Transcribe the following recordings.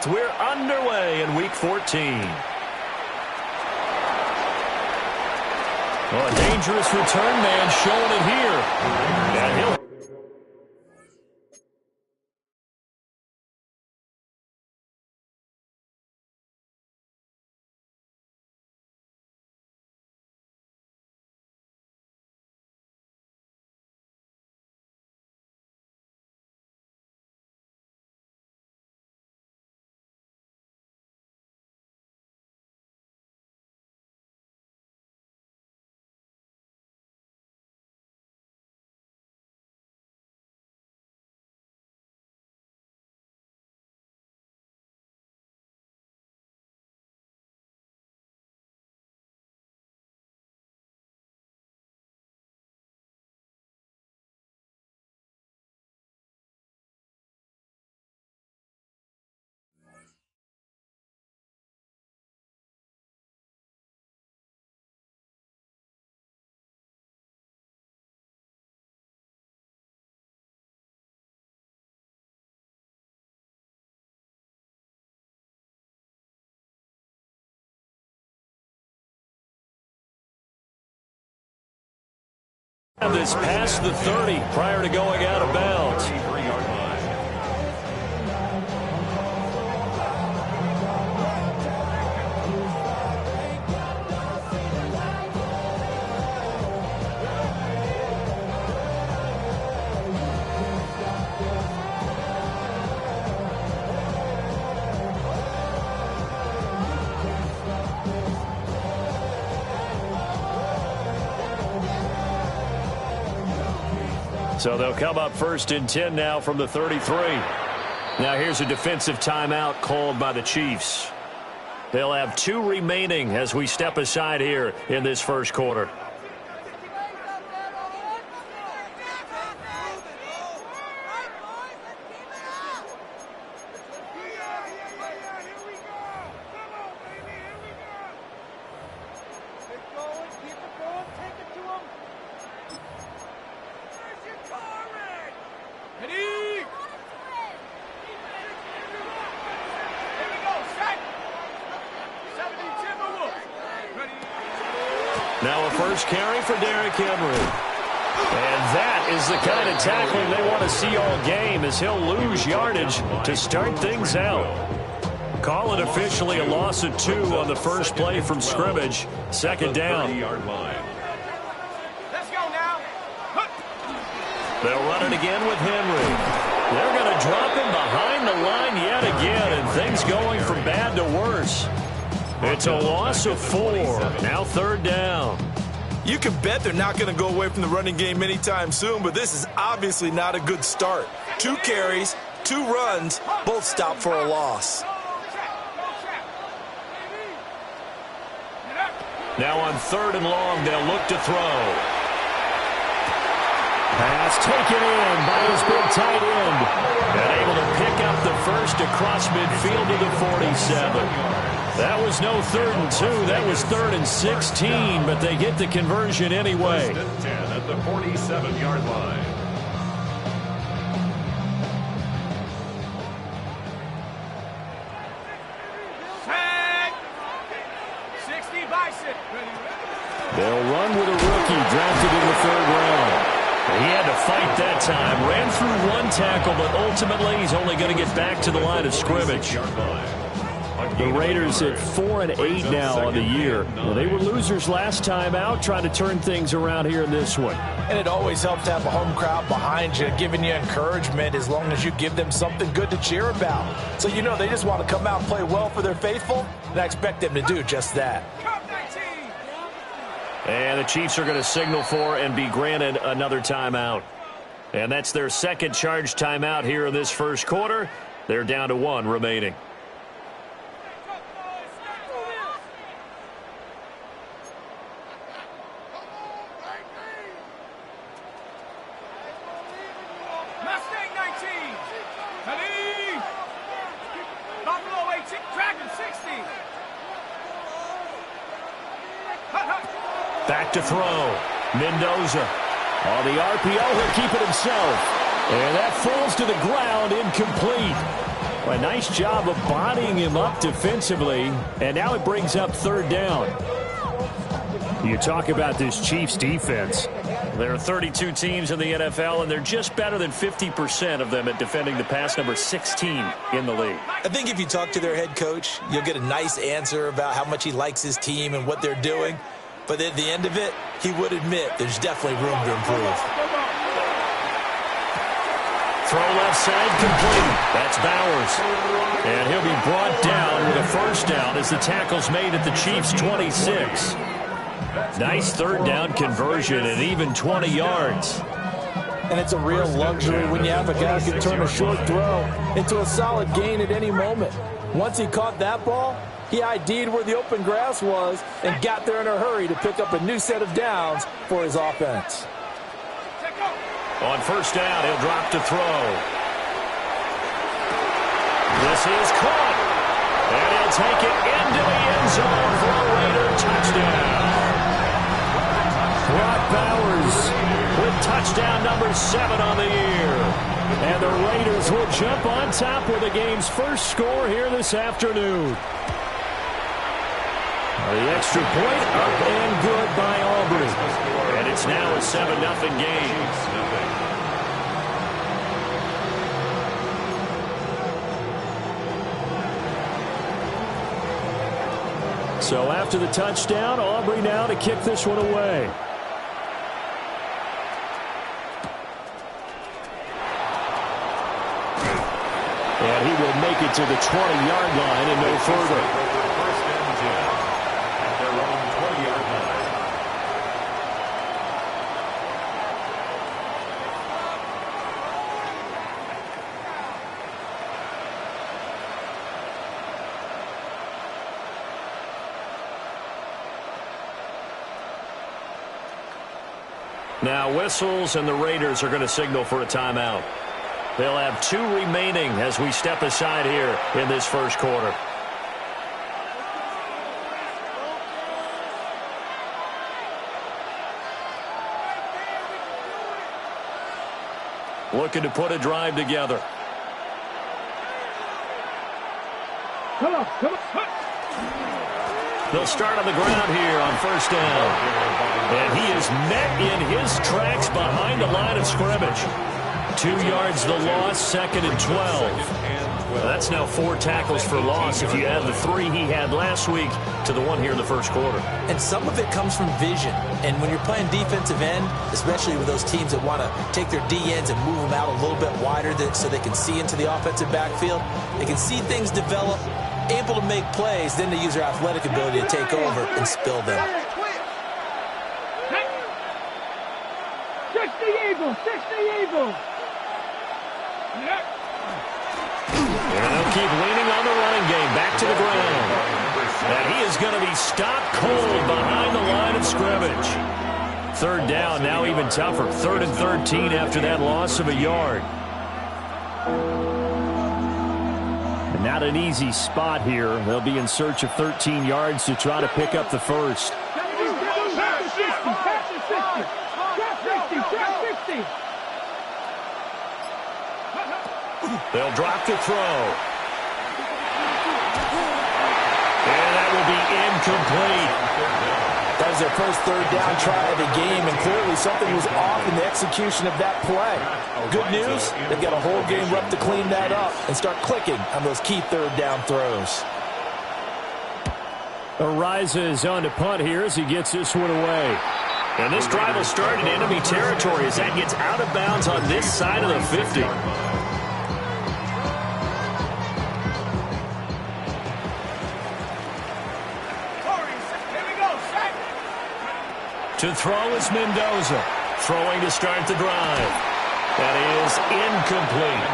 4th. We're underway in Week 14. Well, a dangerous return man showing it here. And he'll... This past the 30 prior to going out of bounds. So they'll come up 1st and 10 now from the 33. Now here's a defensive timeout called by the Chiefs. They'll have 2 remaining as we step aside here in this first quarter. Now a first carry for Derrick Henry. And that is the kind of tackling they want to see all game, as he'll lose yardage to start things out. Call it officially a loss of 2 on the first play from scrimmage. 2nd down. Let's go now. They'll run it again with Henry. They're going to drop him behind the line yet again, and things going from bad to worse. It's a loss of 4. Now 3rd down. You can bet they're not going to go away from the running game anytime soon, but this is obviously not a good start. 2 carries, 2 runs, both stopped for a loss. Now on 3rd and long, they'll look to throw. Pass taken in by his big tight end. And able to pick up the first across midfield to the 47. That was no 3rd and 2. That was 3rd and 16, but they get the conversion anyway. 1st and 10 at the 47-yard line. Set. 60 Bison. They'll run with a rookie drafted in the 3rd round. He had to fight that time. Ran through 1 tackle, but ultimately he's only going to get back to the line of scrimmage. The Raiders at 4-8 now on the year. Well, they were losers last time out, trying to turn things around here in this one. And it always helps to have a home crowd behind you, giving you encouragement as long as you give them something good to cheer about. So you know they just want to come out and play well for their faithful, and I expect them to do just that. And the Chiefs are going to signal for and be granted another timeout. And that's their 2nd charge timeout here in this first quarter. They're down to 1 remaining. Back to throw. Mendoza. On the RPO, he'll keep it himself. And that falls to the ground, incomplete. A nice job of bodying him up defensively, and now it brings up third down. You talk about this Chiefs defense. There are 32 teams in the NFL, and they're just better than 50% of them at defending the pass, number 16 in the league. I think if you talk to their head coach, you'll get a nice answer about how much he likes his team and what they're doing. But at the end of it, he would admit there's definitely room to improve. Throw left side complete. That's Bowers. And he'll be brought down with a first down as the tackle's made at the Chiefs' 26. Nice third down conversion and even 20 yards. And it's a real luxury when you have a guy who can turn a short throw into a solid gain at any moment. Once he caught that ball, he ID'd where the open grass was and got there in a hurry to pick up a new set of downs for his offense. On first down, he'll drop to throw. This is caught. And he'll take it into the end zone for a Raider touchdown. Brock Bowers with touchdown number 7 on the year. And the Raiders will jump on top with the game's first score here this afternoon. The extra point up and good by Aubrey. And it's now a 7-0 game. So after the touchdown, Aubrey now to kick this one away. And he will make it to the 20-yard line and no further. First and 10 at their own 20-yard line. Now whistles, and the Raiders are going to signal for a timeout. They'll have 2 remaining as we step aside here in this first quarter. Looking to put a drive together. Come on. They'll start on the ground here on first down. And he is met in his tracks behind the line of scrimmage. 2 yards the loss, 2nd and 12. Well, that's now 4 tackles for loss if you add the 3 he had last week to the 1 here in the first quarter. And some of it comes from vision. And when you're playing defensive end, especially with those teams that want to take their D-ends and move them out a little bit wider so they can see into the offensive backfield, they can see things develop, able to make plays, then they use their athletic ability to take over and spill them. 60 Eagles. And they'll keep leaning on the running game. Back to the ground. And he is going to be stopped cold behind the line of scrimmage. Third down, now even tougher. 3rd and 13 after that loss of a yard. And not an easy spot here. They'll be in search of 13 yards to try to pick up the first. They'll drop to throw. And that will be incomplete. That was their first third down try of the game, and clearly something was off in the execution of that play. Good news, they've got a whole game left to clean that up and start clicking on those key third down throws. Ariza is on to punt here as he gets this one away. And this drive will start in enemy territory as that gets out of bounds on this side of the 50. To throw is Mendoza. Throwing to start the drive. That is incomplete.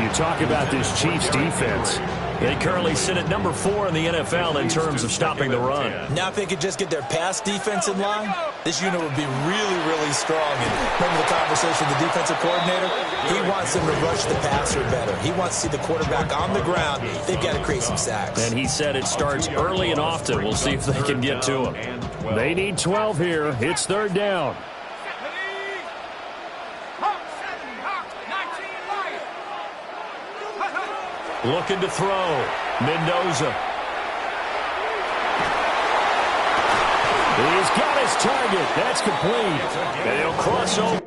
You talk about this Chiefs defense. They currently sit at number 4 in the NFL in terms of stopping the run. Now if they could just get their pass defense in line, this unit would be really, really strong. And remember the conversation with the defensive coordinator? He wants them to rush the passer better. He wants to see the quarterback on the ground. They've got to create some sacks. And he said it starts early and often. We'll see if they can get to him. They need 12 here. It's third down. Looking to throw. Mendoza. He's got his target. That's complete. And he'll cross over.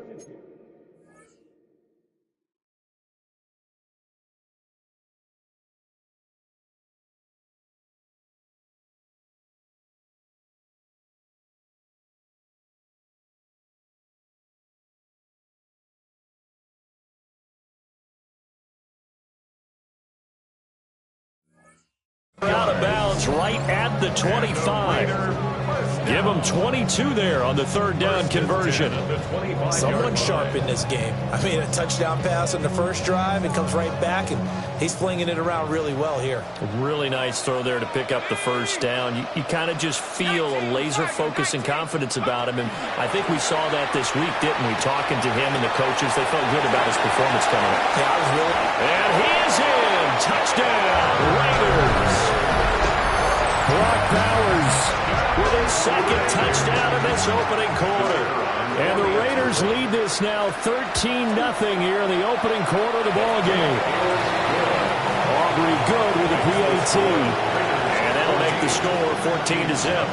Out of bounds right at the 25. Give them 22 there on the third down conversion. Someone sharp in this game. I mean, a touchdown pass on the first drive and comes right back, and he's flinging it around really well here. Really nice throw there to pick up the first down. You kind of just feel a laser focus and confidence about him, and I think we saw that this week, didn't we? Talking to him and the coaches, they felt good about his performance coming up. Yeah, I was really... And he is in. Touchdown, Raiders. Brock Bowers with his second touchdown in this opening quarter. And the Raiders lead this now 13-0 here in the opening quarter of the ball game. Aubrey good with a PAT. And that'll make the score 14-0.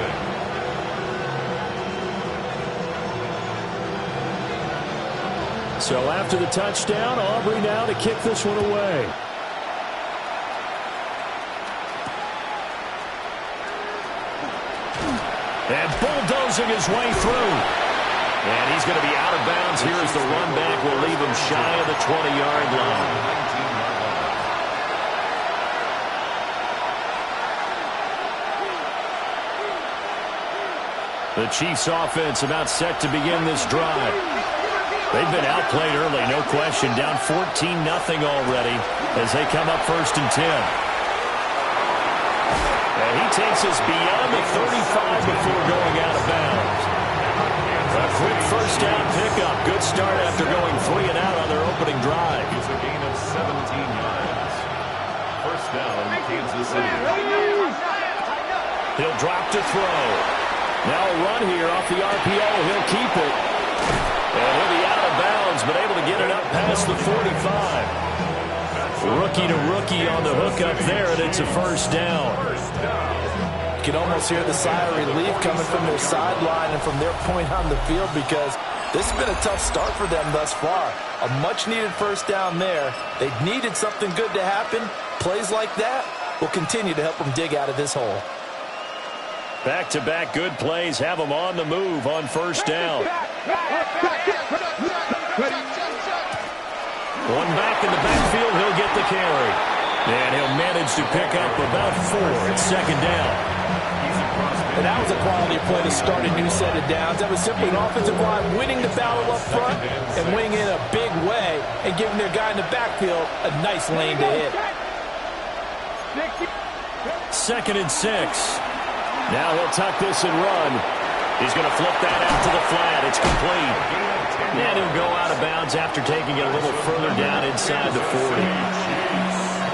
So after the touchdown, Aubrey now to kick this one away. And bulldozing his way through. And he's going to be out of bounds here as the run back will leave him shy of the 20-yard line. The Chiefs offense about set to begin this drive. They've been outplayed early, no question. Down 14-0 already as they come up 1st and 10. And he takes us beyond the 35 before going out of bounds. A quick first down pickup. Good start after going 3 and out on their opening drive. It's a gain of 17 yards. First down, Kansas City. He'll drop to throw. Now a run here off the RPO. He'll keep it. And he'll be out of bounds, but able to get it up past the 45. Rookie to rookie on the hook up there, and it's a first down. You can almost hear the sigh of relief coming from their sideline and from their point on the field, because this has been a tough start for them thus far. A much-needed first down there. They needed something good to happen. Plays like that will continue to help them dig out of this hole. Back-to-back good plays have them on the move on first down. One back in the backfield, he'll get the carry. And he'll manage to pick up about 4 at second down. And that was a quality play to start a new set of downs. That was simply an offensive line winning the battle up front and winning in a big way and giving their guy in the backfield a nice lane to hit. 2nd and 6. Now he'll tuck this and run. He's going to flip that out to the flat. It's complete. And he'll go out of bounds after taking it a little further down inside the 40.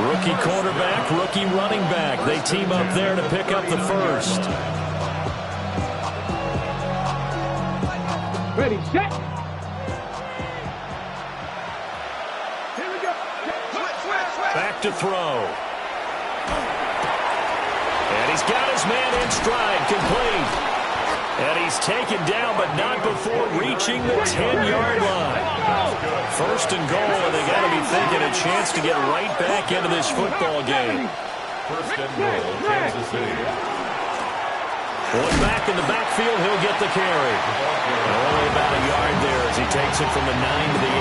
Rookie quarterback, rookie running back. They team up there to pick up the first. Ready, set. Here we go. Back to throw. And he's got his man in stride, complete. And he's taken down, but not before reaching the 10-yard line. 1st and goal, and they got to be thinking a chance to get right back into this football game. 1st and goal, Kansas City. One back in the backfield, he'll get the carry. Only about a yard there as he takes it from the 9 to the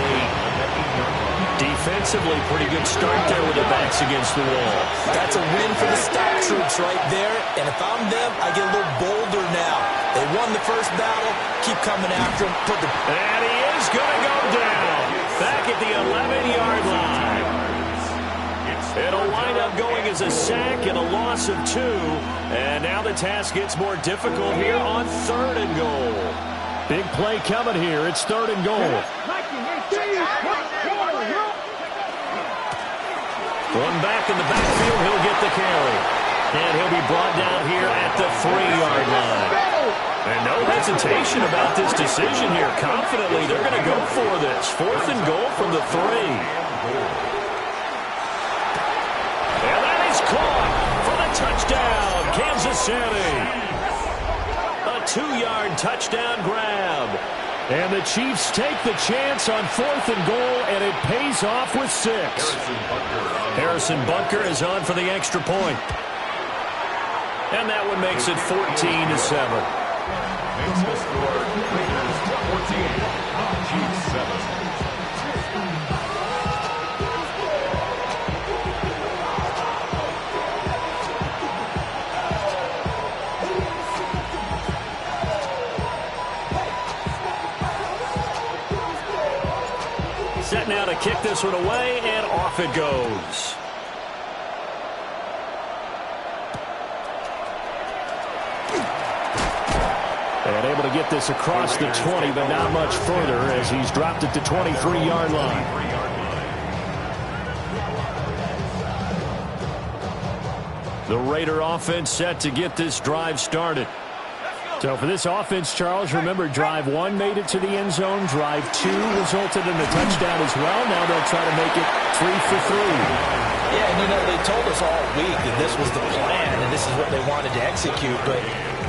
8. Defensively, pretty good start there with the backs against the wall. That's a win for the stock troops right there. And if I'm them, I get a little bolder now. They won the first battle. Keep coming after him. And he is going to go down. Back at the 11-yard line. It'll wind up going as a sack and a loss of 2. And now the task gets more difficult here on 3rd and goal. Big play coming here. It's 3rd and goal. One back in the backfield, he'll get the carry. And he'll be brought down here at the 3-yard line. And no hesitation about this decision here. Confidently, they're going to go for this. 4th and goal from the 3. Sandy. A 2-yard touchdown grab. And the Chiefs take the chance on 4th and goal, and it pays off with 6. Harrison Bunker is on for the extra point. And that one makes it 14-7. Makes the score Raiders 14, Chiefs 7. Set now to kick this one away, and off it goes. And able to get this across the 20, but not much further as he's dropped it to 23-yard line. The Raider offense set to get this drive started. So for this offense, Charles, remember, drive 1 made it to the end zone. Drive 2 resulted in a touchdown as well. Now they'll try to make it 3 for 3. Yeah, and they told us all week that this was the plan and this is what they wanted to execute. But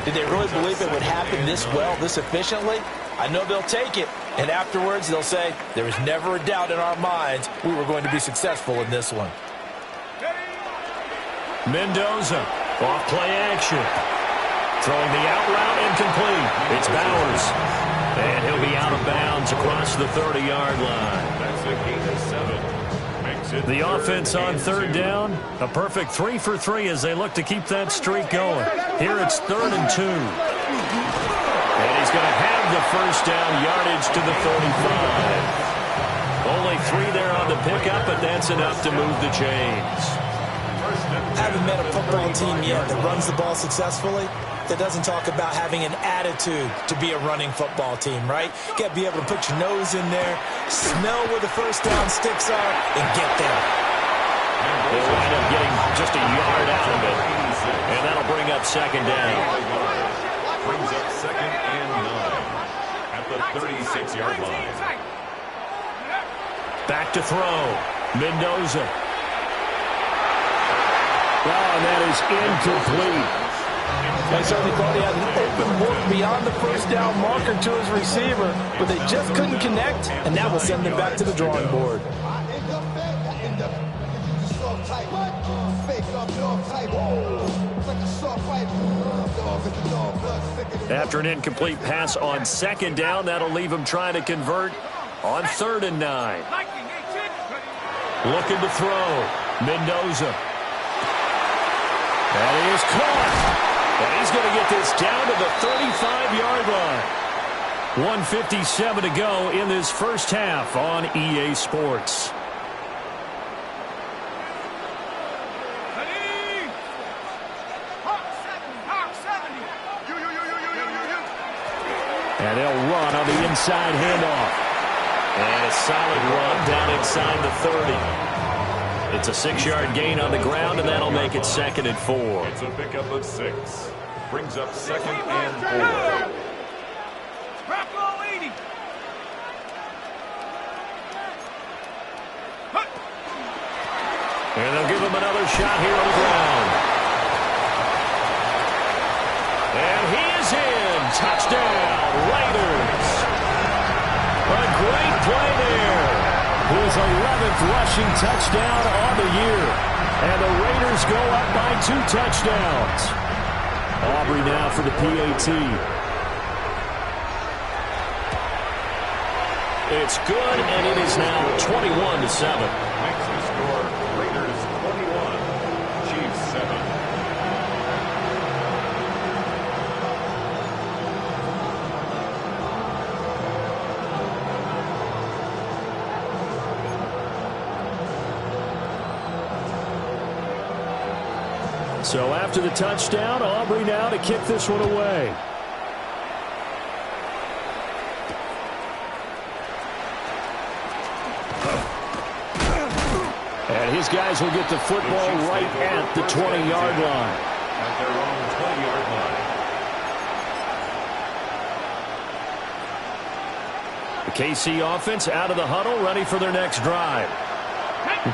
did they really believe it would happen this well, this efficiently? I know they'll take it. And afterwards, they'll say, there was never a doubt in our minds we were going to be successful in this one. Mendoza, off play action. Throwing the out route, incomplete. It's Bowers. And he'll be out of bounds across the 30-yard line. That's a gain of 7. Makes it the offense on 3rd down. A perfect 3 for 3 as they look to keep that streak going. Here it's 3rd and 2. And he's going to have the first down, yardage to the 35. Only 3 there on the pickup, but that's enough to move the chains. I haven't met a football team yet that runs the ball successfully that doesn't talk about having an attitude to be a running football team, right? You got to be able to put your nose in there, smell where the first down sticks are, and get there. They'll wind up getting just a yard out of it, and that'll bring up 2nd down. Brings up 2nd and 9 at the 36-yard line. Back to throw. Mendoza. Oh, and that is incomplete. They certainly thought he had an open look beyond the first down marker to his receiver, but they just couldn't connect, and that will send them back to the drawing board. After an incomplete pass on 2nd down, that'll leave him trying to convert on 3rd and 9. Looking to throw. Mendoza. That is caught. And he's going to get this down to the 35-yard line. 1:57 to go in this first half on EA Sports. And they'll run on the inside handoff. And a solid run down inside the 30. It's a 6-yard gain on the ground, and that'll make it 2nd and 4. It's a pickup of 6. Brings up 2nd and 4. And they'll give him another shot here on the ground. And he is in. Touchdown, Raiders. A great play there. His 11th rushing touchdown on the year. And the Raiders go up by 2 touchdowns. Aubrey now for the PAT. It's good, and it is now 21-7. Makes the score Raiders 21, Chiefs 7. So after the touchdown, Aubrey now to kick this one away. And his guys will get the football right at the 20-yard line. At their own 20-yard line. The KC offense out of the huddle, ready for their next drive.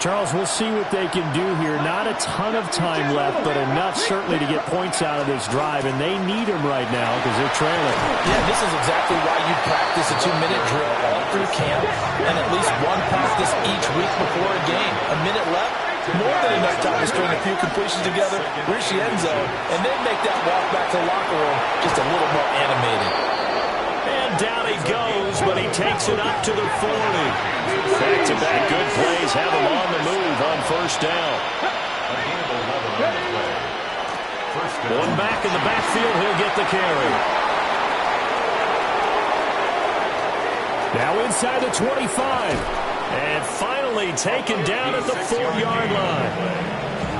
Charles, we'll see what they can do here. Not a ton of time left, but enough certainly to get points out of this drive, and they need them right now because they're trailing. Yeah, this is exactly why you practice a 2-minute drill all through camp and at least one practice each week before a game. A minute left, more than enough time to string a few completions together, reach the end zone, and then make that walk back to the locker room just a little more animated. And down he goes, but he takes it up to the 40. Back-to-back good plays have him on the move on first down. One back in the backfield, he'll get the carry. Now inside the 25. And finally taken down at the 4-yard line.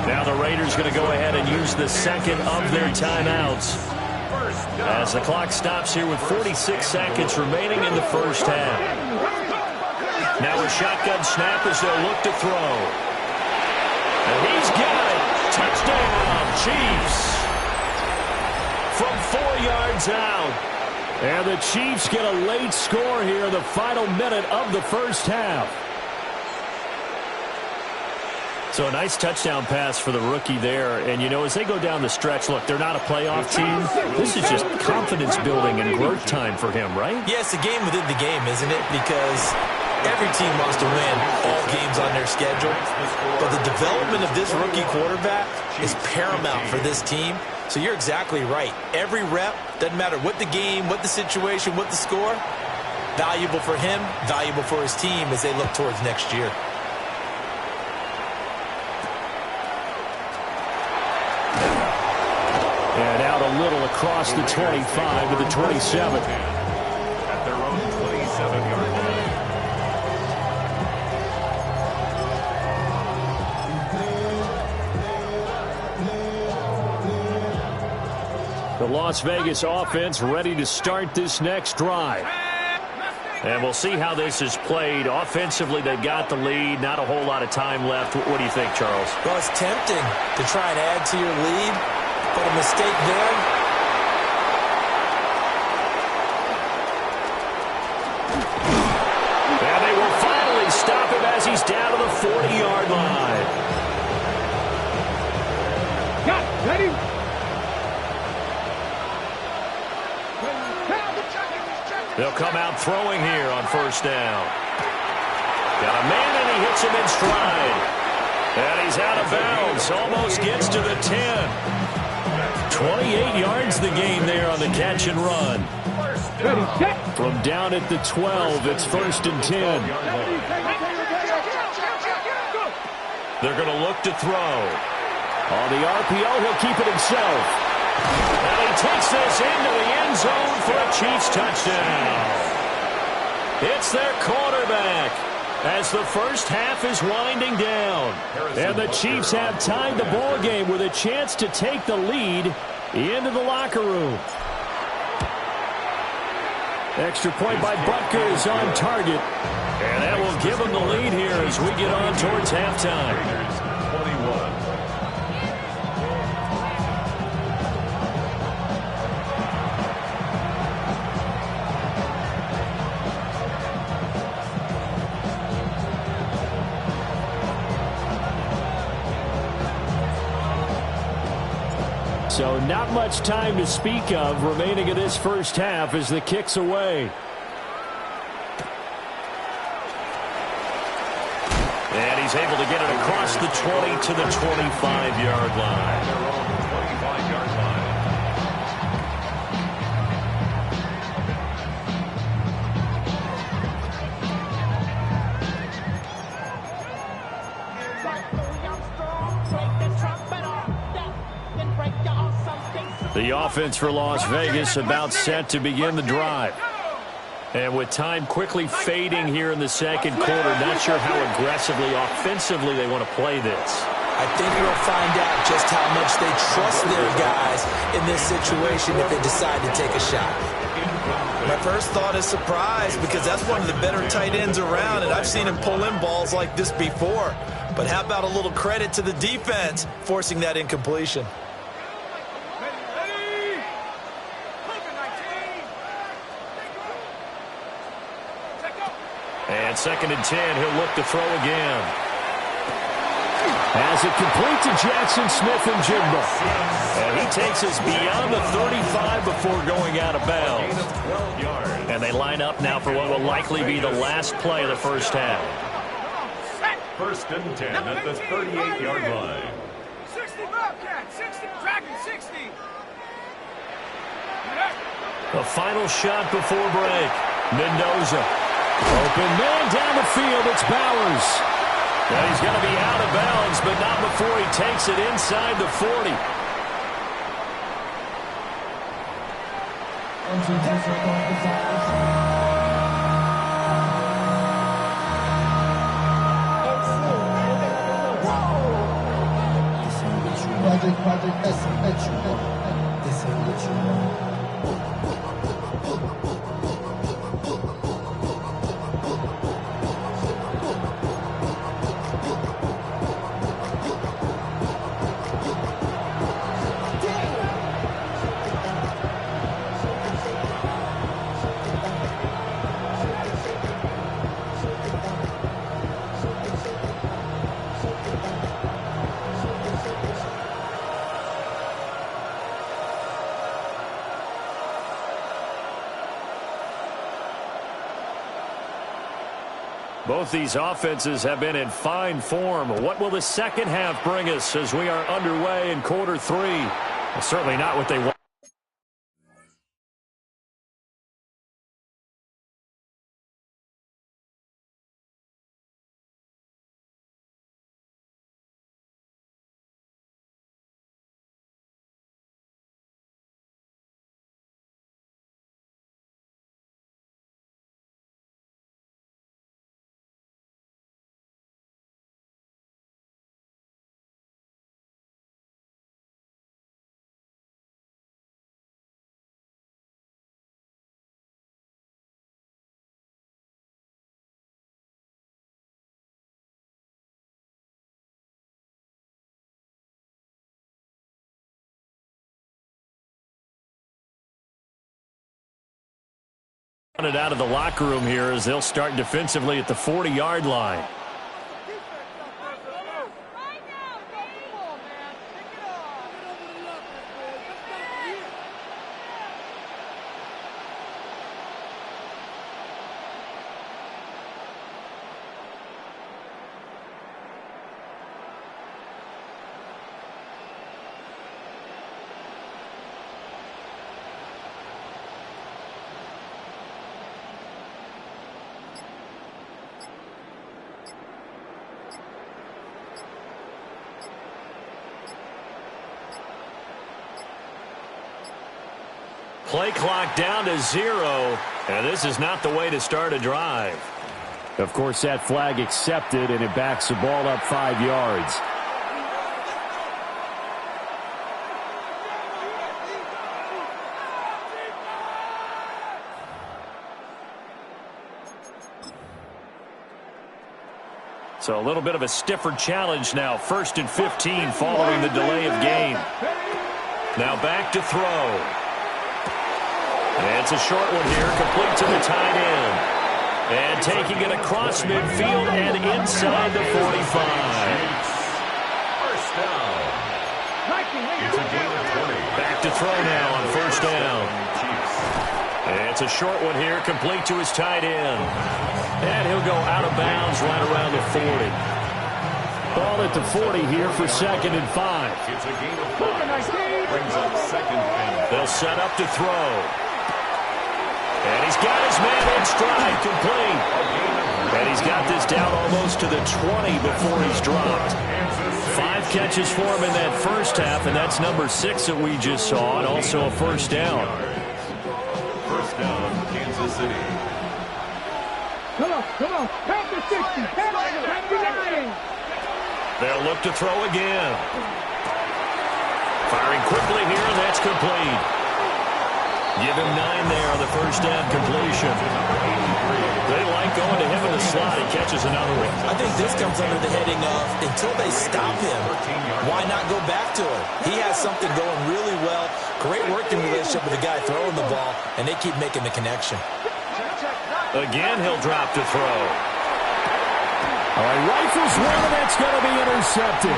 Now the Raiders going to go ahead and use the second of their timeouts, as the clock stops here with 46 seconds remaining in the first half. Now a shotgun snap as they'll look to throw. And he's got it. Touchdown, Chiefs. From 4 yards out. And the Chiefs get a late score here in the final minute of the first half. So a nice touchdown pass for the rookie there. And, you know, as they go down the stretch, look, they're not a playoff team. This is just confidence building and growth time for him, right? Yeah, it's a game within the game, isn't it? Because every team wants to win all games on their schedule. But the development of this rookie quarterback is paramount for this team. So you're exactly right. Every rep, doesn't matter what the game, what the situation, what the score, valuable for him, valuable for his team as they look towards next year. And out a little across the 25 to the 27. At their own 27-yard line. The Las Vegas offense ready to start this next drive. And we'll see how this is played. Offensively, they've got the lead. Not a whole lot of time left. What do you think, Charles? Well, it's tempting to try and add to your lead. But a mistake there. And they will finally stop him as he's down to the 40-yard line. Got ready. They'll come out throwing here on first down. Got a man, and he hits him in stride. And he's out of bounds. Almost gets to the 10. 28 yards the game there on the catch and run. From down at the 12, it's 1st and 10. They're going to look to throw. On the RPO, he'll keep it himself. And he takes this into the end zone for a Chiefs touchdown. It's their quarterback as the first half is winding down. And the Chiefs have tied the ball game with a chance to take the lead into the locker room. Extra point by Butker is on target. And that will give them the lead here as we get on towards halftime. 21. So not much time to speak of remaining in this first half as the kick's away. And he's able to get it across the 20 to the 25-yard line. Their own 25-yard line. The offense for Las Vegas about set to begin the drive. And with time quickly fading here in the second quarter, not sure how aggressively, offensively they want to play this. I think we'll find out just how much they trust their guys in this situation if they decide to take a shot. My first thought is surprise, because that's one of the better tight ends around, and I've seen him pull in balls like this before. But how about a little credit to the defense forcing that incompletion? And 2nd and 10, he'll look to throw again. Has it complete to Jackson Smith and Jigba. And he takes us beyond the 35 before going out of bounds. And they line up now for what will likely be the last play of the first half. First and 10 at the 38-yard line. 60 Bobcat, 60, Dragon 60. The final shot before break. Mendoza. Open man down the field. It's Bowers. And he's going to be out of bounds, but not before he takes it inside the 40. Project this ain't what you want. Both these offenses have been in fine form. What will the second half bring us as we are underway in quarter three? Well, certainly not what they want. It out of the locker room here as they'll start defensively at the 40-yard line. Play clock down to 0, and this is not the way to start a drive. Of course, that flag accepted, and it backs the ball up 5 yards. So a little bit of a stiffer challenge now. 1st and 15 following the delay of game. Now back to throw. And it's a short one here, complete to the tight end. And taking it across midfield and inside the 45. First down. It's a gain of 20. Back to throw now on first down. And it's a short one here, complete to his tight end. And he'll go out of bounds right around the 40. Ball at the 40 here for 2nd and 5. It's a gain of 5. Brings up 2nd and 5. They'll set up to throw. And he's got his man in stride, complete. And he's got this down almost to the 20 before he's dropped. 5 catches for him in that first half, and that's number 6 that we just saw, and also a first down. First down, Kansas City. Come on. Pass the 60. Pass the 59. They'll look to throw again. Firing quickly here, and that's complete. Give him 9 there on the first down completion. They like going to him in the slot. He catches another one. I think this comes under the heading of until they stop him, why not go back to him? He has something going really well. Great working relationship with the guy throwing the ball, and they keep making the connection. Again, he'll drop to throw. All right, rifles one, and that's going to be intercepted.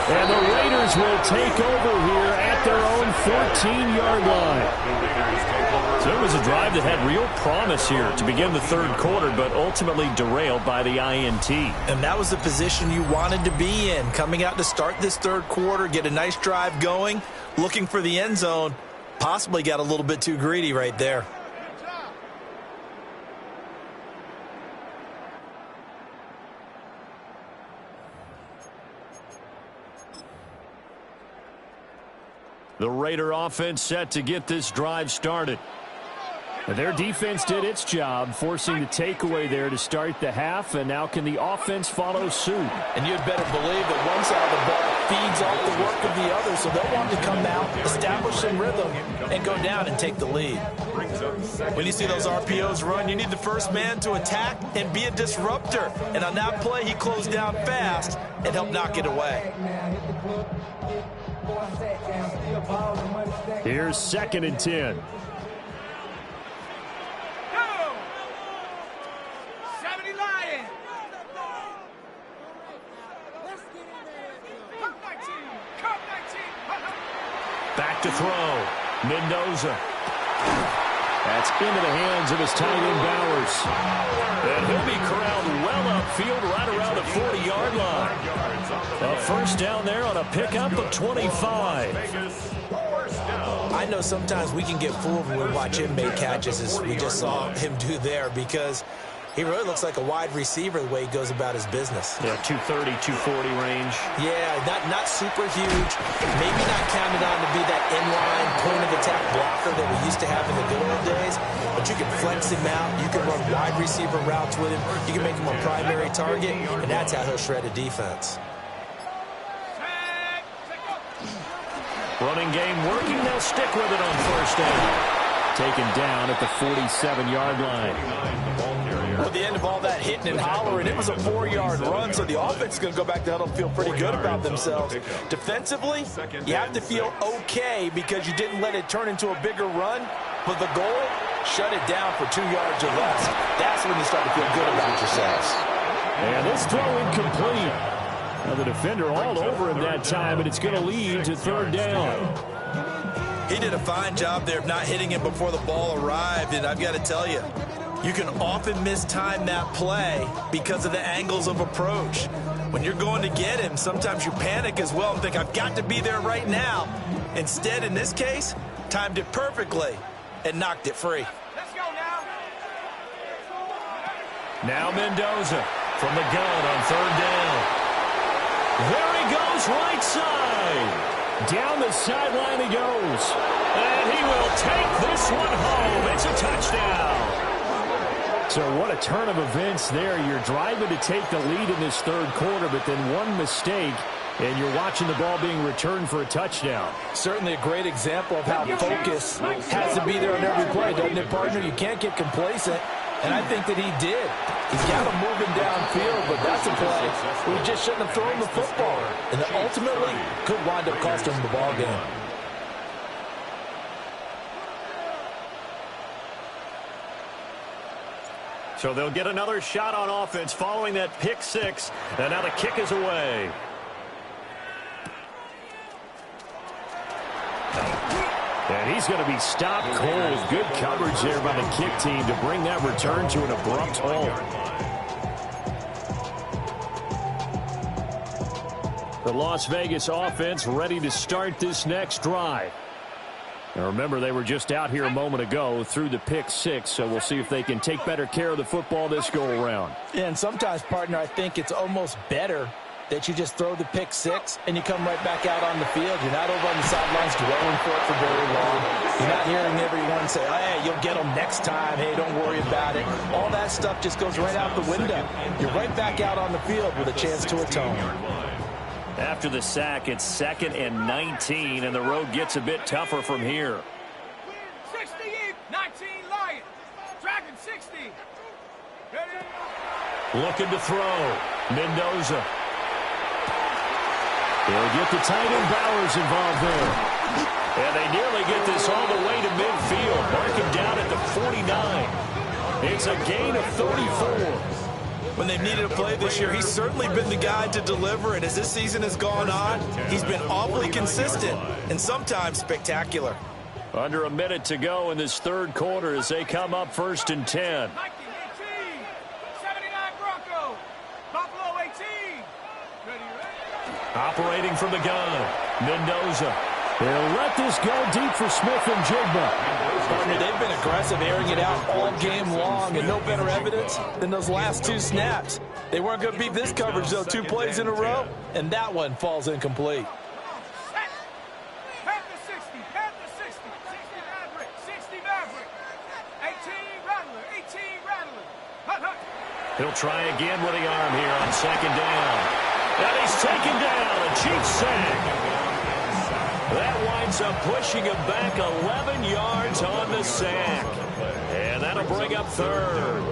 And the Raiders will take over here at their own 14-yard line. So it was a drive that had real promise here to begin the third quarter, but ultimately derailed by the INT. And that was the position you wanted to be in, coming out to start this third quarter, get a nice drive going, looking for the end zone. Possibly got a little bit too greedy right there. The Raider offense set to get this drive started. Their defense did its job, forcing the takeaway there to start the half, and now can the offense follow suit? And you'd better believe that one side of the ball feeds off the work of the other, so they'll want to come out, establish some rhythm, and go down and take the lead. When you see those RPOs run, you need the first man to attack and be a disruptor. And on that play, he closed down fast and helped knock it away. Here's 2nd and 10. Back to throw. Mendoza. That's into the hands of his tight end Bowers. And he'll be corralled well upfield right around the 40-yard line. A first down there on a pickup of 25. I know sometimes we can get fooled when we watch him make catches, as we just saw him do there, because he really looks like a wide receiver the way he goes about his business. Yeah, 230, 240 range. Yeah, not super huge. Maybe not counted on to be that inline point-of-attack blocker that we used to have in the good old days. But you can flex him out. You can run wide receiver routes with him. You can make him a primary target, and that's how he'll shred a defense. Running game working. They'll stick with it on first down. Taken down at the 47-yard line. At the end of all that hitting and hollering, it was a 4-yard run, so the offense is going to go back to huddle and feel pretty good about themselves. Defensively, you have to feel okay because you didn't let it turn into a bigger run, but the goal, shut it down for 2 yards or less. That's when you start to feel good about yourselves. And this throw incomplete. Now the defender all over him that time, and it's going to lead to 3rd down. He did a fine job there of not hitting him before the ball arrived, and I've got to tell you, you can often mistime that play because of the angles of approach. When you're going to get him, sometimes you panic as well and think, I've got to be there right now. Instead, in this case, timed it perfectly and knocked it free. Let's go now. Now Mendoza from the gun on 3rd down. There he goes, right side. Down the sideline he goes. And he will take this one home. It's a touchdown. So what a turn of events there. You're driving to take the lead in this third quarter, but then one mistake, and you're watching the ball being returned for a touchdown. Certainly a great example of how focus has to be there on every play, doesn't it, partner? You can't get complacent, and I think that he did. He's got him moving downfield, but that's a play where he just shouldn't have thrown the football. And that ultimately could wind up costing him the ball game. So they'll get another shot on offense following that pick six. And now the kick is away. And he's going to be stopped cold. Good coverage there by the kick team to bring that return to an abrupt halt. The Las Vegas offense ready to start this next drive. Now remember, they were just out here a moment ago through the pick six, so we'll see if they can take better care of the football this go-around. Yeah, and sometimes, partner, I think it's almost better that you just throw the pick six and you come right back out on the field. You're not over on the sidelines dwelling for it for very long. You're not hearing everyone say, hey, you'll get them next time. Hey, don't worry about it. All that stuff just goes right out the window. You're right back out on the field with a chance to atone. After the sack, it's 2nd and 19, and the road gets a bit tougher from here. 60, 19 Lions. Dragon 60. Looking to throw. Mendoza. They'll get the tight end Bowers involved there. And they nearly get this all the way to midfield. Mark him down at the 49. It's a gain of 34. When they've needed a play this year, he's certainly been the guy to deliver, and as this season has gone on, he's been awfully consistent and sometimes spectacular. Under a minute to go in this third quarter as they come up 1st and 10. 79 Broncos. Buffalo 18. Operating from the gun, Mendoza. They'll let this go deep for Smith and Jigba. Partner, they've been aggressive, airing it out all game long, and no better evidence than those last 2 snaps. They weren't going to beat this coverage, though, 2 plays in a row, and that one falls incomplete. Panther 60. Panther 60. 60 Maverick. 60 Maverick. 18 Rattler. 18 Rattler. Hut, hut. He'll try again with the arm here on 2nd down. And he's taken down. A Chiefs sack. That winds up pushing him back 11 yards on the sack. And that'll bring up 3rd.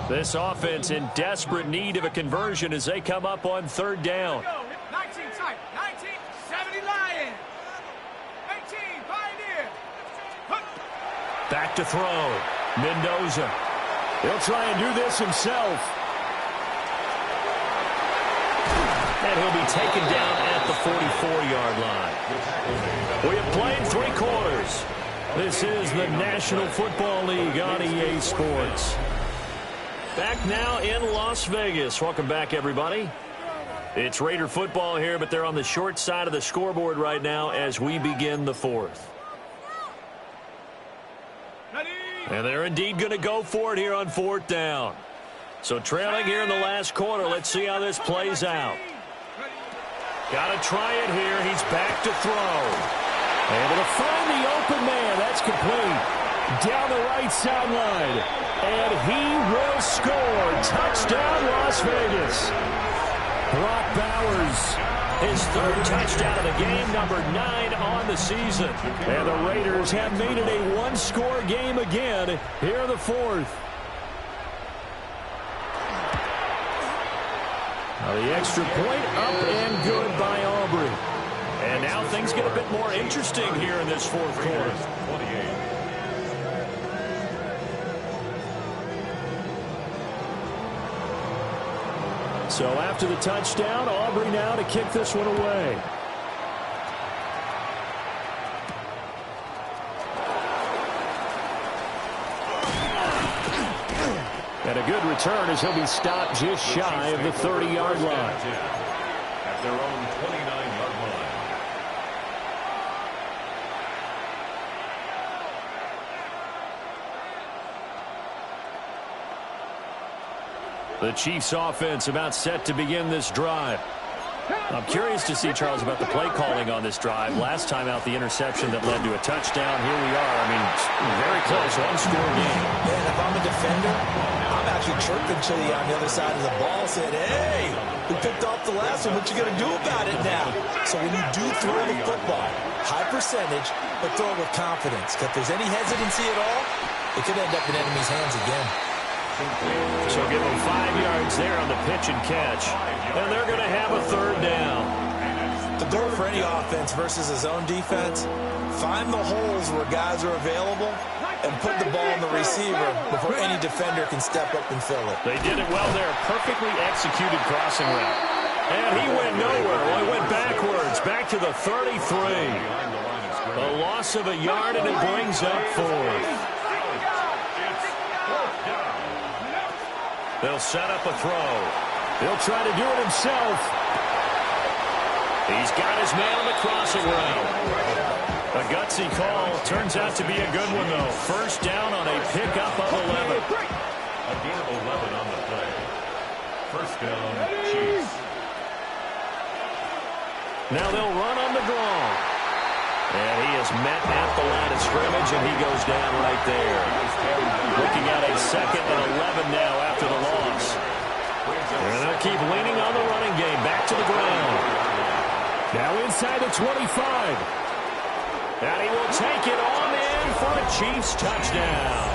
This offense in desperate need of a conversion as they come up on 3rd down. 19 type. 19. 70 Lion. 18 Pioneer. Back to throw. Mendoza. He'll try and do this himself. And he'll be taken down at the 44-yard line. We have played 3 quarters. This is the National Football League on EA Sports. Back now in Las Vegas. Welcome back, everybody. It's Raider football here, but they're on the short side of the scoreboard right now as we begin the 4th. And they're indeed going to go for it here on 4th down. So trailing here in the last quarter. Let's see how this plays out. Got to try it here. He's back to throw. Able to find the open man. That's complete. Down the right sideline. And he will score. Touchdown, Las Vegas. Brock Bowers. His 3rd touchdown of the game, number 9 on the season. And the Raiders have made it a 1-score game again here in the 4th. Now the extra point up and good by Aubrey. And now things get a bit more interesting here in this 4th quarter. 28. So after the touchdown, Aubrey now to kick this one away. And a good return as he'll be stopped just shy of the 30-yard line. At their own 29-yard line. The Chiefs offense about set to begin this drive. I'm curious to see, Charles, about the play calling on this drive. Last time out, the interception that led to a touchdown. Here we are. I mean, very close, 1-score game. And if I'm a defender, I'm actually chirping to you on the other side of the ball, saying, hey, we picked off the last one. What you going to do about it now? So when you do throw the football, high percentage, but throw it with confidence. If there's any hesitancy at all, it could end up in enemy's hands again. So give them 5 yards there on the pitch and catch. And they're going to have a 3rd down. The goal for any offense versus a zone defense, find the holes where guys are available and put the ball in the receiver before any defender can step up and fill it. They did it well there. Perfectly executed crossing route. And he went nowhere. Well, he went backwards. Back to the 33. A loss of a yard, and it brings up 4th. They'll set up a throw. He'll try to do it himself. He's got his man on the crossing route. A gutsy call. Turns out to be a good one, though. 1st down on a pickup of 11. A gain of 11 on the play. 1st down, Chiefs. Now they'll run on the draw. And he is met at the line of scrimmage, and he goes down right there. Looking at a 2nd and 11 now after the loss. And they'll keep leaning on the running game. Back to the ground. Now inside the 25. And he will take it on in for a Chiefs touchdown.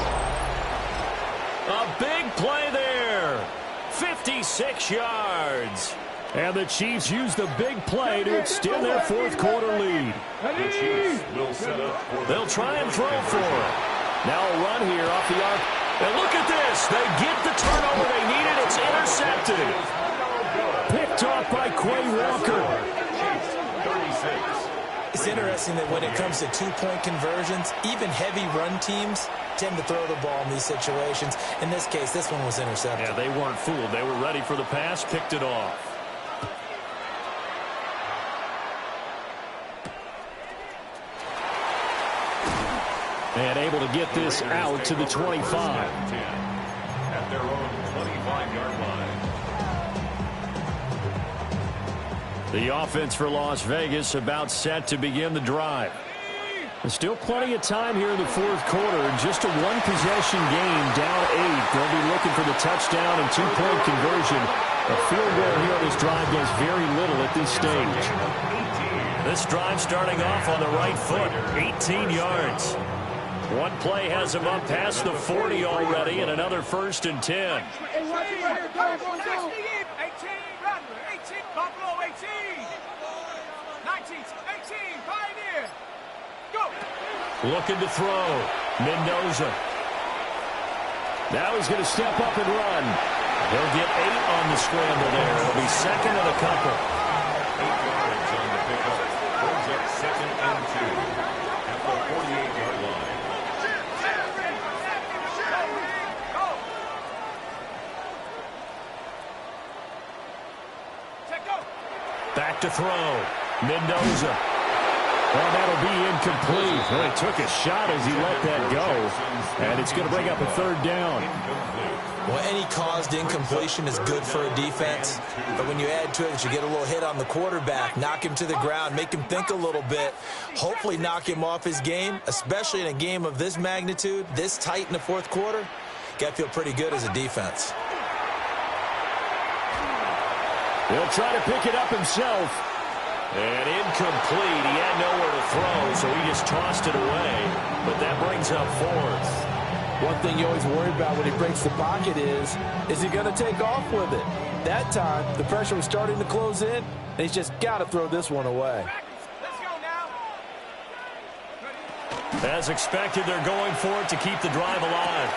A big play there. 56 yards. And the Chiefs use the big play to extend their fourth quarter lead. The Chiefs will set up for They'll try and throw for it. Now a run here off the arc. And look at this. They get the turnover they needed. It's intercepted. Picked off by Quay Walker. Chiefs 36. It's interesting that when it comes to two-point conversions, even heavy run teams tend to throw the ball in these situations. In this case, this one was intercepted. Yeah, they weren't fooled. They were ready for the pass, picked it off. And able to get this out to the 25. At their own 25-yard line. The offense for Las Vegas about set to begin the drive. There's still plenty of time here in the fourth quarter. Just a one-possession game, down 8. They'll be looking for the touchdown and two-point conversion. A field goal here on this drive does very little at this stage. This drive starting off on the right foot, 18 yards. One play has him up past the 40 already, and another 1st and 10. 18, Buffalo 18. 19, 18, Pioneer. Go. Looking to throw. Mendoza. Now he's going to step up and run. He'll get 8 on the scramble there. It'll be second and a couple. 8 yards on the pickup. Brings up 2nd and 2 at the 48-yard line. Back to throw. Mendoza. Well, that'll be incomplete. Well, he took a shot as he let that go. And it's going to bring up a 3rd down. Well, any caused incompletion is good for a defense. But when you add to it that you get a little hit on the quarterback, knock him to the ground, make him think a little bit, hopefully knock him off his game, especially in a game of this magnitude, this tight in the fourth quarter, got to feel pretty good as a defense. He'll try to pick it up himself. And incomplete. He had nowhere to throw, so he just tossed it away. But that brings up 4th. One thing you always worry about when he breaks the pocket is he going to take off with it? That time, the pressure was starting to close in, and he's just got to throw this one away. Let's go now. As expected, they're going for it to keep the drive alive.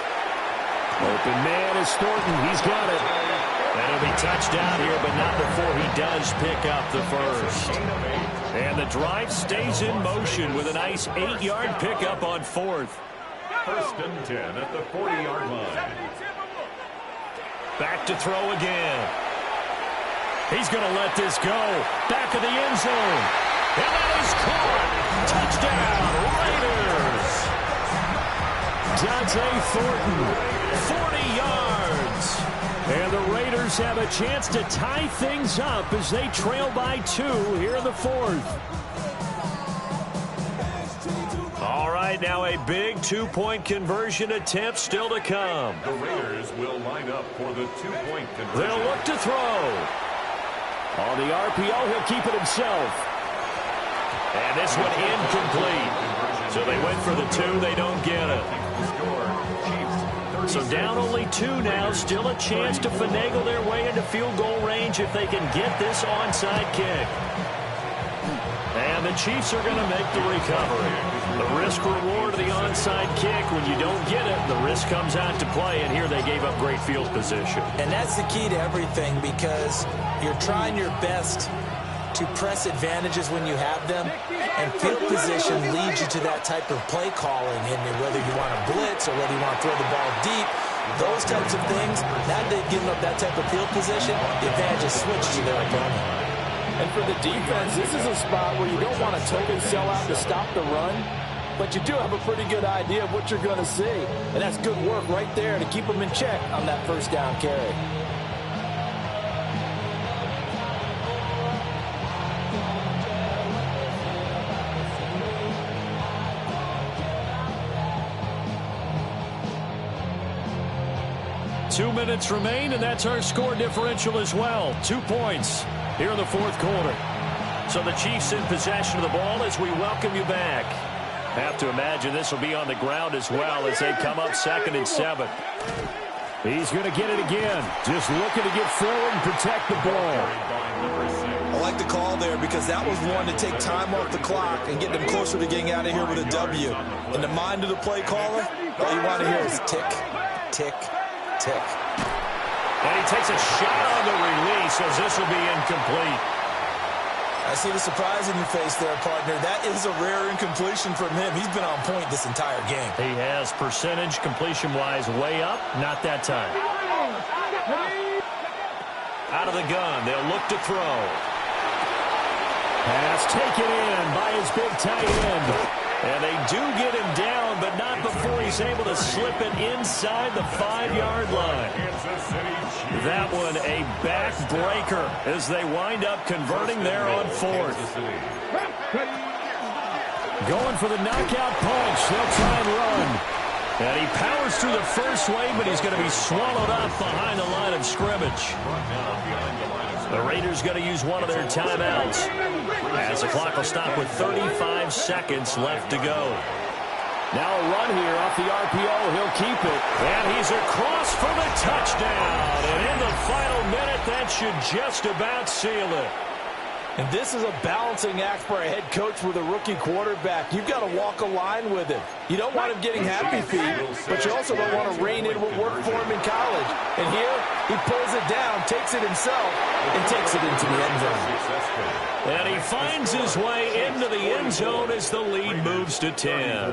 Open man is Thornton. He's got it. And he'll be touchdown here, but not before he does pick up the first. And the drive stays in motion with a nice 8-yard pickup on 4th. 1st and 10 at the 40-yard line. Back to throw again. He's going to let this go. Back of the end zone. And that is caught. Touchdown, Raiders. Dante Thornton, 40 yards. And the Raiders have a chance to tie things up as they trail by 2 here in the 4th. All right, now a big two-point conversion attempt still to come. The Raiders will line up for the two-point conversion. They'll look to throw. On the RPO, he'll keep it himself. And this one incomplete. So they went for the 2, they don't get it. So down only 2 now, still a chance to finagle their way into field goal range if they can get this onside kick. And the Chiefs are going to make the recovery. The risk-reward of the onside kick, when you don't get it, the risk comes out to play, and here they gave up great field position. And that's the key to everything, because you're trying your best to press advantages when you have them, and field position leads you to that type of play calling, and whether you want to blitz or whether you want to throw the ball deep, those types of things, now that they've given up that type of field position, the advantage is switched to their opponent. And for the defense, this is a spot where you don't want to totally sell out to stop the run, but you do have a pretty good idea of what you're going to see. And that's good work right there to keep them in check on that 1st down carry. Two minutes remain, and that's our score differential as well. 2 points here in the fourth quarter. So the Chiefs in possession of the ball as we welcome you back. Have to imagine this will be on the ground as well as they come up 2nd and 7. He's going to get it again. Just looking to get forward and protect the ball. I like the call there because that was one to take time off the clock and get them closer to getting out of here with a W. In the mind of the play caller, all you want to hear is tick, tick, tick. And he takes a shot on the release as this will be incomplete. I see the surprise in your face there, partner. That is a rare incompletion from him. He's been on point this entire game. He has percentage completion-wise way up. Not that time. Out of the gun. They'll look to throw. Pass taken in by his big tight end. And they do get him down, but not before he's able to slip it inside the 5-yard line. That one a backbreaker as they wind up converting there on fourth. Going for the knockout punch. They'll try and run. And he powers through the first wave, but he's going to be swallowed up behind the line of scrimmage. The Raiders going to use one of their timeouts as the clock will stop with 35 seconds left to go. Now a run here off the RPO. He'll keep it. And he's across for the touchdown. And in the final minute, that should just about seal it. And this is a balancing act for a head coach with a rookie quarterback. You've got to walk a line with him. You don't want him getting happy feet, but you also don't want to rein in what worked for him in college. And here, he pulls it down, takes it himself, and takes it into the end zone. And he finds his way into the end zone as the lead moves to 10.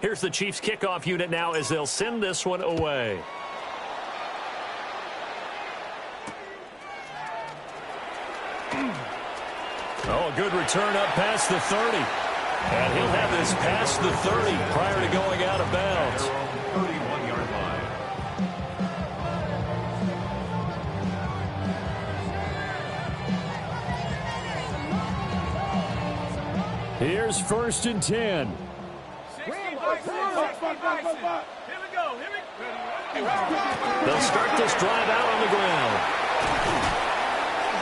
Here's the Chiefs kickoff unit now as they'll send this one away. Oh, a good return up past the 30. And he'll have this past the 30 prior to going out of bounds. 31-yard line. Here's 1st and 10. They'll start this drive out on the ground.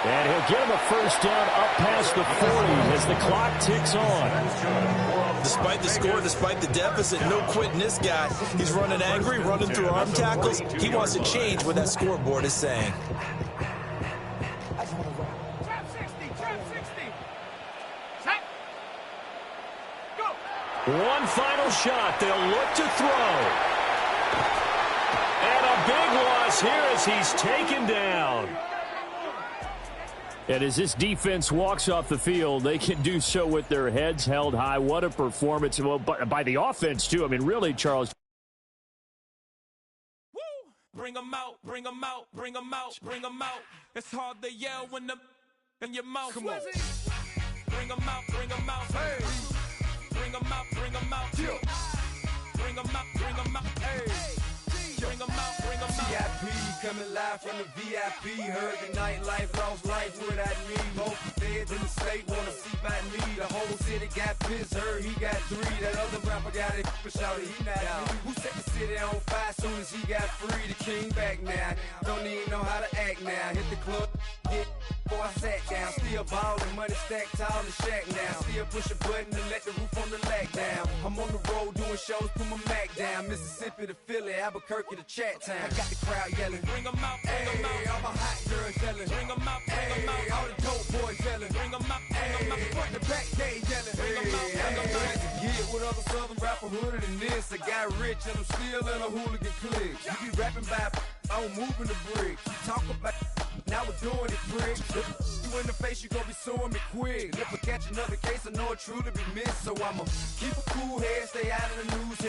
And he'll get him a first down up past the 40 as the clock ticks on. Despite the score, despite the deficit, no quitting this guy. He's running angry, running through arm tackles. He wants to change what that scoreboard is saying. One final shot. They'll look to throw. And a big loss here as he's taken down. And as this defense walks off the field, they can do so with their heads held high. What a performance by the offense, too. I mean, really, Charles. Woo! Bring them out, bring them out, bring them out, bring them out. It's hard to yell when the in your mouth. Come on. Bring them out, bring them out. Hey. Bring them out, bring them out. Bring them out, bring them out. Hey. Bring them out, bring them out. VIP coming live from the VIP. Heard the nightlife, lost life without me. Most feds in the state wanna see by me. The whole city got pissed, heard he got 3. That other rapper got it, but shouted he not me. Who set the city on fire soon as he got free? The king back now, don't even know how to act now. Hit the club, get before I sat down. Still ballin', money stacked tall in shack now. Still push a button to let the roof on the lag down. I'm on the road doing shows, put my Mac down. Mississippi to Philly, Albuquerque to Chat Town. I got the crowd yelling, bring them out, bring them out. All my hot girls yelling, bring them out, bring them out. All the dope boys yelling, bring them out, bring them out. Front the back, they yelling, bring them out, bring them out. Get with other southern rapper hooded than this. I got rich and I'm still in a hooligan clique. You be rapping by, I'm moving the bricks. You talk about, now we're doing it, prick. You in the face, you gon' be suing me quick. If I catch another case, I know it truly be missed. So I'ma keep a cool head, stay out of the news.